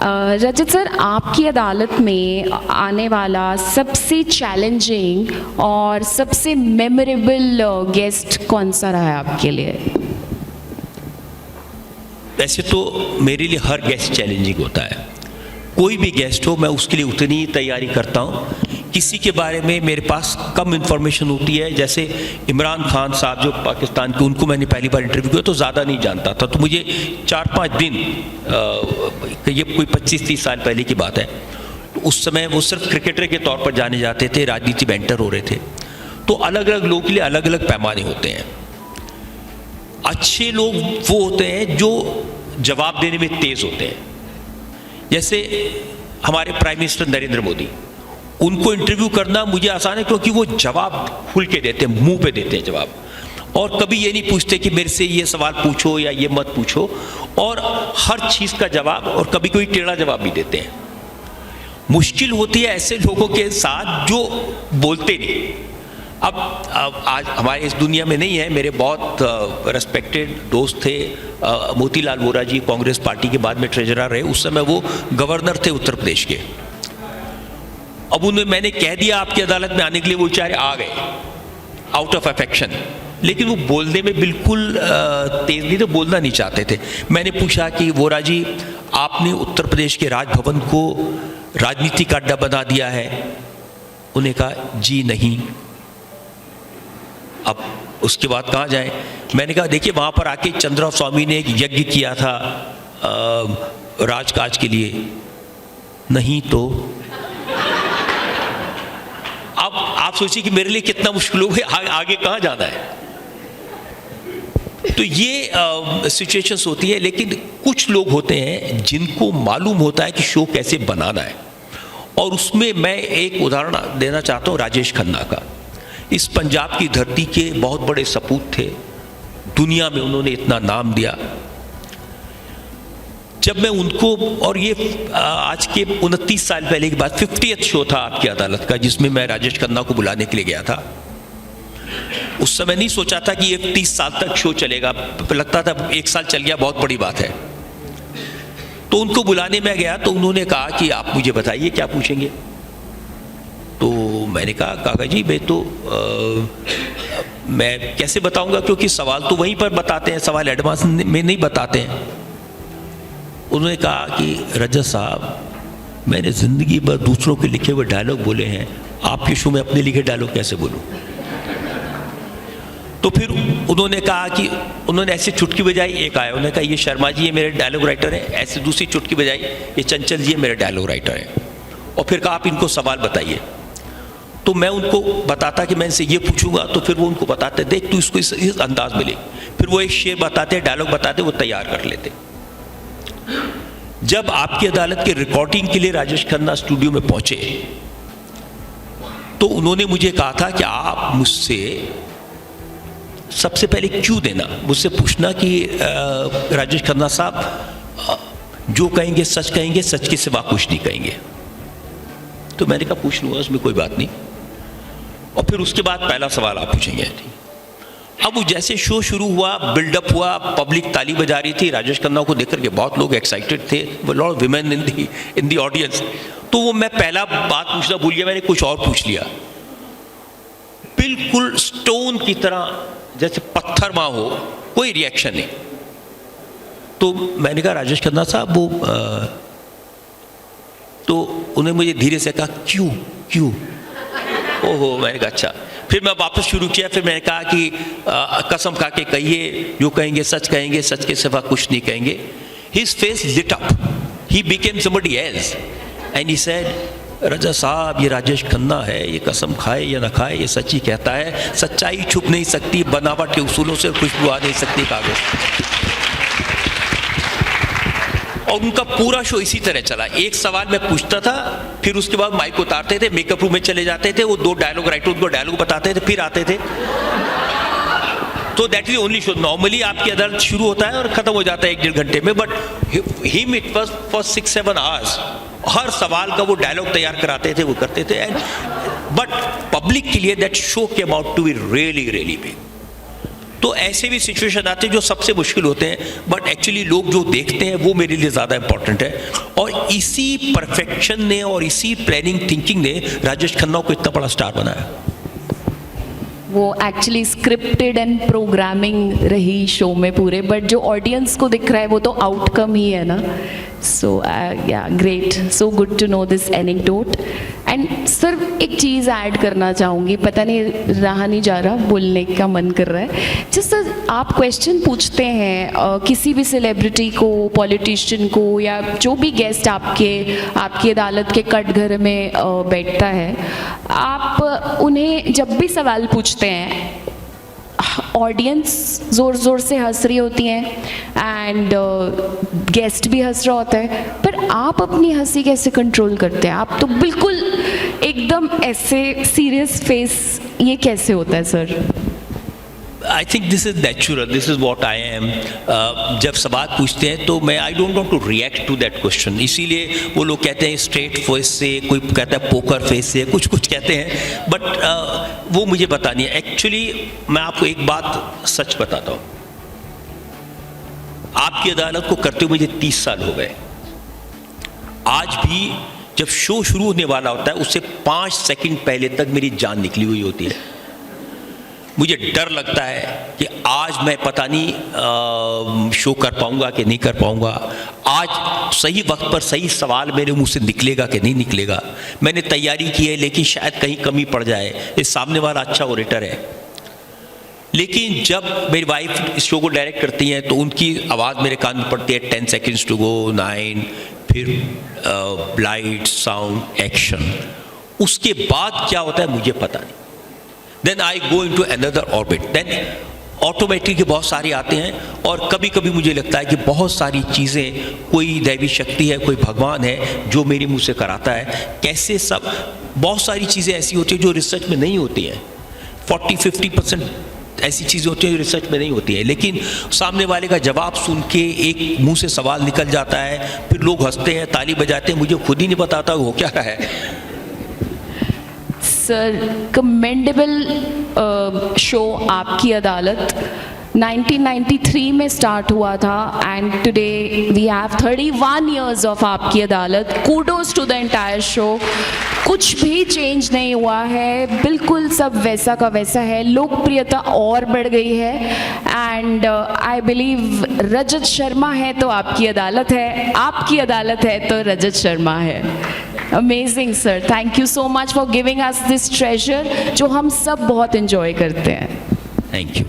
रजत sir, आपकी अदालत में आने वाला सबसे चैलेंजिंग और सबसे मेमोरेबल गेस्ट कौन सा रहा है आपके लिए? वैसे तो मेरे लिए हर गेस्ट चैलेंजिंग होता है। कोई भी गेस्ट हो मैं उसके लिए उतनी ही तैयारी करता हूँ। किसी के बारे में मेरे पास कम इन्फॉर्मेशन होती है, जैसे इमरान खान साहब जो पाकिस्तान के, उनको मैंने पहली बार इंटरव्यू किया तो ज़्यादा नहीं जानता था, तो मुझे 4-5 दिन, ये कोई 25-30 साल पहले की बात है, तो उस समय वो सिर्फ क्रिकेटर के तौर पर जाने जाते थे, राजनीति में एंटर हो रहे थे। तो अलग अलग लोगों के लिए अलग अलग पैमाने होते हैं। अच्छे लोग वो होते हैं जो जवाब देने में तेज होते हैं, जैसे हमारे प्राइम मिनिस्टर नरेंद्र मोदी, उनको इंटरव्यू करना मुझे आसान है क्योंकि वो जवाब खुल के देते हैं, मुंह पे देते हैं जवाब, और कभी ये नहीं पूछते कि मेरे से ये सवाल पूछो या ये मत पूछो, और हर चीज़ का जवाब, और कभी कोई टेढ़ा जवाब भी देते हैं। मुश्किल होती है ऐसे लोगों के साथ जो बोलते नहीं। अब आज हमारे इस दुनिया में नहीं है, मेरे बहुत रेस्पेक्टेड दोस्त थे, मोतीलाल वोरा जी, कांग्रेस पार्टी के बाद में ट्रेजरर रहे, उस समय वो गवर्नर थे उत्तर प्रदेश के। अब उन्हें मैंने कह दिया आपकी अदालत में आने के लिए, वो बेचारे आ गए आउट ऑफ अफेक्शन, लेकिन वो बोलने में बिल्कुल तेज नहीं, तो बोलना नहीं चाहते थे। मैंने पूछा कि वोरा जी, आपने उत्तर प्रदेश के राजभवन को राजनीति का अड्डा बना दिया है? उन्हें कहा जी नहीं। अब उसके बाद कहाँ जाएं? मैंने कहा देखिए, वहाँ पर आके चंद्रा स्वामी ने एक यज्ञ किया था राजकाज के लिए। नहीं तो अब आप सोचिए कि मेरे लिए कितना मुश्किल हो गया, आगे कहाँ जाना है। तो ये सिचुएशंस होती है, लेकिन कुछ लोग होते हैं जिनको मालूम होता है कि शो कैसे बनाना है, और उसमें मैं एक उदाहरण देना चाहता हूँ राजेश खन्ना का। इस पंजाब की धरती के बहुत बड़े सपूत थे, दुनिया में उन्होंने इतना नाम दिया। जब मैं उनको, और ये आज के 29 साल पहले की बात, 50th शो था आपकी अदालत का, जिसमें मैं राजेश खन्ना को बुलाने के लिए गया था। उस समय नहीं सोचा था कि ये 30 साल तक शो चलेगा, लगता था 1 साल चल गया बहुत बड़ी बात है। तो उनको बुलाने में गया तो उन्होंने कहा कि आप मुझे बताइए क्या पूछेंगे। तो मैंने कहा काका जी, मैं तो मैं कैसे बताऊंगा, क्योंकि सवाल तो वहीं पर बताते हैं, सवाल एडवांस में नहीं बताते हैं। उन्होंने कहा कि रजत साहब, मैंने ज़िंदगी भर दूसरों के लिखे हुए डायलॉग बोले हैं, आपके शो में अपने लिखे डायलॉग कैसे बोलूं? तो फिर उन्होंने कहा कि, उन्होंने ऐसे चुटकी बजाई, एक आया, उन्होंने कहा ये शर्मा जी ये मेरे डायलॉग राइटर हैं, ऐसे दूसरी चुटकी बजाई, ये चंचल जी मेरे डायलॉग राइटर हैं, और फिर कहा आप इनको सवाल बताइए। तो मैं उनको बताता कि मैं इनसे ये पूछूंगा, तो फिर वो उनको बताते, देख तू इसको इस अंदाज में ले, फिर वो एक शेर बताते, डायलॉग बताते, वो तैयार कर लेते। जब आपकी अदालत के रिकॉर्डिंग के लिए राजेश खन्ना स्टूडियो में पहुंचे, तो उन्होंने मुझे कहा था कि आप मुझसे सबसे पहले क्यों देना, मुझसे पूछना कि राजेश खन्ना साहब जो कहेंगे सच कहेंगे, सच के सिवा कुछ नहीं कहेंगे। तो मैंने कहा पूछ लूँगा, उसमें कोई बात नहीं। और फिर उसके बाद पहला सवाल आप पूछेंगे। अब वो जैसे शो शुरू हुआ, बिल्डअप हुआ, पब्लिक ताली बजा रही थी, राजेश खन्ना को देख करके बहुत लोग एक्साइटेड थे, lot of women in the audience. तो वो मैं पहला बात पूछना भूल गया, मैंने कुछ और पूछ लिया, बिल्कुल स्टोन की तरह, जैसे पत्थर वहाँ हो, कोई रिएक्शन नहीं। तो मैंने कहा राजेश खन्ना साहब वो तो उन्हें मुझे धीरे से कहा क्यों क्यों? ओहो, मैंने कहा अच्छा। फिर मैं वापस शुरू किया, फिर मैंने कहा कि कसम खा के कहिए, जो कहेंगे सच कहेंगे, सच के सिवा कुछ नहीं कहेंगे। His face lit up, he became somebody else and he said, रजा साहब ये राजेश खन्ना है, ये कसम खाए या ना खाए ये सच ही कहता है, सच्चाई छुप नहीं सकती, बनावट के उसूलों से खुशबू आ नहीं सकती कागज। और उनका पूरा शो इसी तरह चला, एक सवाल मैं पूछता था, फिर उसके बाद माइक उतारते थे, मेकअप रूम में चले जाते थे, वो 2 डायलॉग राइटर उनको डायलॉग बताते थे, फिर आते थे। तो that is only show. Normally आपकी अदालत शुरू होता है और खत्म हो जाता है 1-1.5 घंटे में, but him it was for 6-7 hours. हर सवाल का वो डायलॉग तैयार कराते थे, वो करते थे। बट पब्लिक के लिए that show came out to be really really big. तो ऐसे भी सिचुएशन आते हैं जो सबसे मुश्किल होते हैं, बट एक्चुअली लोग जो देखते हैं वो मेरे लिए ज़्यादा इंपॉर्टेंट है। और इसी परफेक्शन ने और इसी प्लानिंग थिंकिंग ने राजेश खन्ना को इतना बड़ा स्टार बनाया। वो एक्चुअली स्क्रिप्टेड एंड प्रोग्रामिंग रही शो में पूरे, बट जो ऑडियंस को दिख रहा है वो तो आउटकम ही है ना। So yeah great, so good to know this anecdote. And sir एक चीज़ ऐड करना चाहूँगी, पता नहीं रहा नहीं जा रहा, बोलने का मन कर रहा है। जिस सर आप क्वेश्चन पूछते हैं किसी भी सेलिब्रिटी को, पॉलिटिशियन को, या जो भी गेस्ट आपकी अदालत के कटघरे में बैठता है, आप उन्हें जब भी सवाल पूछते हैं ऑडियंस ज़ोर ज़ोर से हंस रही होती हैं एंड गेस्ट भी हंस रहा होता है, पर आप अपनी हंसी कैसे कंट्रोल करते हैं? आप तो बिल्कुल एकदम ऐसे सीरियस फेस, ये कैसे होता है sir? I think this is natural, this is what I am. जब सवाल पूछते हैं तो मैं I don't want to react to that question, इसीलिए वो लोग कहते हैं स्ट्रेट फेस से, कोई कहता है पोकर फेस से, कुछ कहते हैं, बट वो मुझे पता नहीं है। एक्चुअली मैं आपको एक बात सच बताता हूँ, आपकी अदालत को करते हुए मुझे 30 साल हो गए। आज भी जब शो शुरू होने वाला होता है उससे 5 सेकंड पहले तक मेरी जान निकली हुई होती है। मुझे डर लगता है कि आज मैं पता नहीं शो कर पाऊंगा कि नहीं कर पाऊंगा, आज सही वक्त पर सही सवाल मेरे मुंह से निकलेगा कि नहीं निकलेगा। मैंने तैयारी की है लेकिन शायद कहीं कमी पड़ जाए, इस सामने वाला अच्छा ऑडिटर है। लेकिन जब मेरी वाइफ इस शो को डायरेक्ट करती हैं तो उनकी आवाज़ मेरे कान में पड़ती है, 10 सेकेंड्स टू गो, 9, फिर लाइट, साउंड, एक्शन। उसके बाद क्या होता है मुझे पता नहीं। Then I go in to another orbit, then automatic बहुत सारे आते हैं। और कभी कभी मुझे लगता है कि बहुत सारी चीज़ें कोई दैवी शक्ति है, कोई भगवान है जो मेरे मुंह से कराता है। कैसे सब बहुत सारी चीज़ें ऐसी होती हैं जो रिसर्च में नहीं होती हैं, 40-50% ऐसी चीज़ें होती हैं जो रिसर्च में नहीं होती है, लेकिन सामने वाले का जवाब सुन के एक मुंह से सवाल निकल जाता है, फिर लोग हंसते हैं, ताली बजाते हैं, मुझे खुद ही नहीं बताता वो क्या रहा है। सर कमेंडेबल शो आपकी अदालत 1993 में स्टार्ट हुआ था and today we have 31 years of Aapki Adalat. Kudos to the entire show. कुछ भी चेंज नहीं हुआ है, बिल्कुल सब वैसा का वैसा है। लोकप्रियता और बढ़ गई है and I believe Rajat Sharma है तो आपकी अदालत है, आपकी अदालत है तो रजत शर्मा है। Amazing sir, thank you so much for giving us this treasure जो हम सब बहुत एंजॉय करते हैं। Thank you.